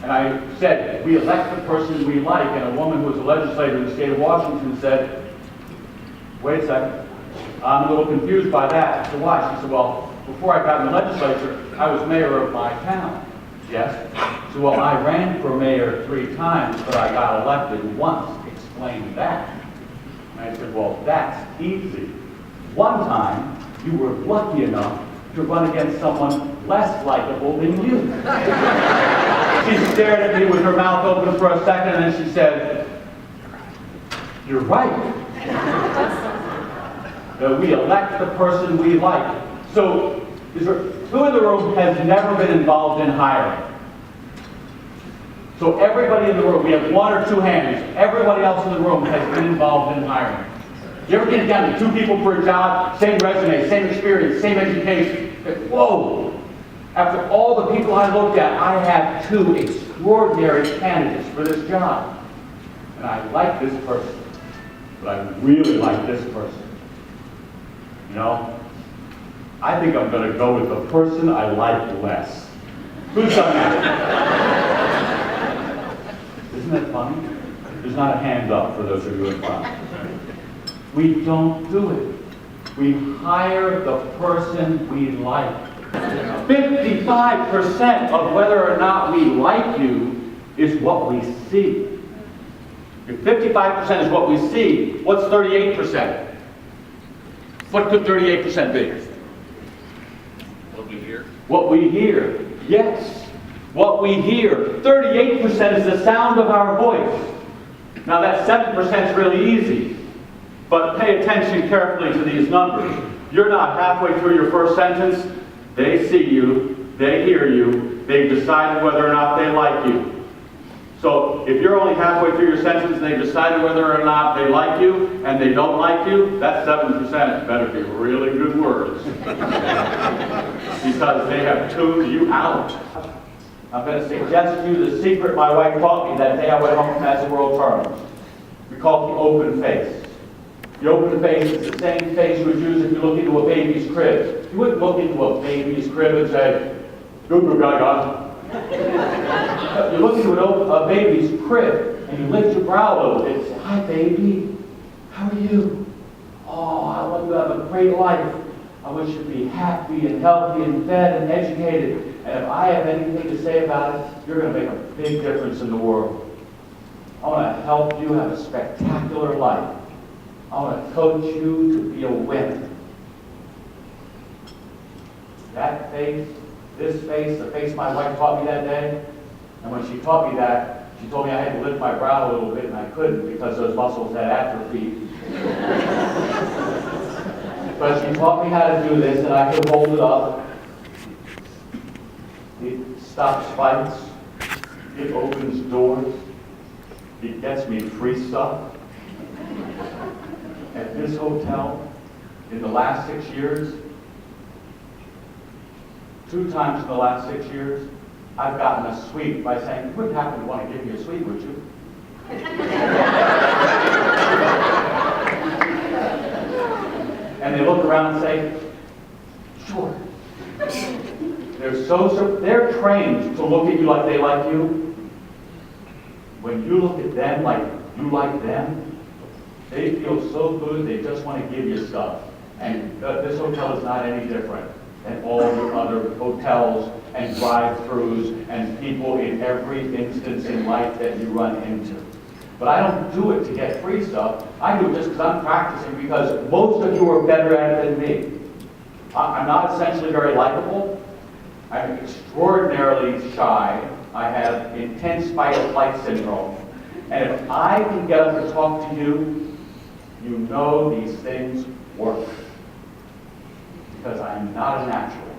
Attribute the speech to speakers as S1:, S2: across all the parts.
S1: And I said, we elect the person we like, and a woman who was a legislator in the state of Washington said, wait a second, I'm a little confused by that. I said, why? She said, well, before I got in the legislature, I was mayor of my town. Yes? She said, well, I ran for mayor 3 times, but I got elected once. Explain that. And I said, well, that's easy. One time, you were lucky enough to run against someone less likable than you. She stared at me with her mouth open for a second, and then she said, you're right. We elect the person we like. So, who in the room has never been involved in hiring? So everybody in the room, we have 1 or 2 hands. Everybody else in the room has been involved in hiring. You ever get down to 2 people for a job, same resume, same experience, same education? Whoa! After all the people I looked at, I had 2 extraordinary candidates for this job. And I like this person, but I really like this person. You know, I think I'm going to go with the person I like less. Who's done that? Isn't that funny? There's not a hand up for those of you in front. We don't do it. We hire the person we like. 55% of whether or not we like you is what we see. If 55% is what we see, what's 38%? What could 38% be?
S2: What we hear.
S1: What we hear. Yes. What we hear. 38% is the sound of our voice. Now that 7% is really easy. But pay attention carefully to these numbers. You're not halfway through your first sentence. They see you. They hear you. They've decided whether or not they like you. So if you're only halfway through your sentence and they've decided whether or not they like you and they don't like you, that 7% better be really good words. Because they have tuned you out. I'm going to suggest to you the secret my wife taught me that day I went home from As the World Turns. We call it the open face. The open face is the same face you would use if you look into a baby's crib. You wouldn't look into a baby's crib and say, "Goo goo gaga." You look into a baby's crib and you lift your brow a little bit and say, "Hi, baby. How are you? Oh, I want you to have a great life. I wish you'd be happy and healthy and fed and educated. And if I have anything to say about it, you're going to make a big difference in the world. I want to help you have a spectacular life. I want to coach you to be a winner." That face, this face, the face my wife taught me that day, and when she taught me that, she told me I had to lift my brow a little bit, and I couldn't because those muscles had atrophied. But she taught me how to do this, and I could hold it up. It stops fights. It opens doors. It gets me free stuff. At this hotel, in the last 6 years, 2 times in the last 6 years, I've gotten a suite by saying, "You wouldn't happen to want to give me a suite, would you?" And they look around and say, "Sure." They're trained to look at you like they like you. When you look at them like you like them, they feel so good they just want to give you stuff. And this hotel is not any different than all the other hotels and drive-thrus and people in every instance in life that you run into. But I don't do it to get free stuff. I do it just because I'm practicing, because most of you are better at it than me. I'm not essentially very likable. I'm extraordinarily shy. I have intense fight-or-flight syndrome. And if I can get up and talk to you, you know these things work. Because I'm not a natural.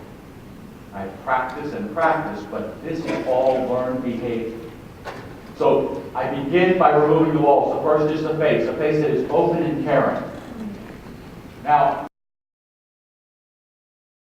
S1: I practice and practice, but this is all learned behavior. So I begin by removing the walls. The first is the face, a face that is open and caring. Now,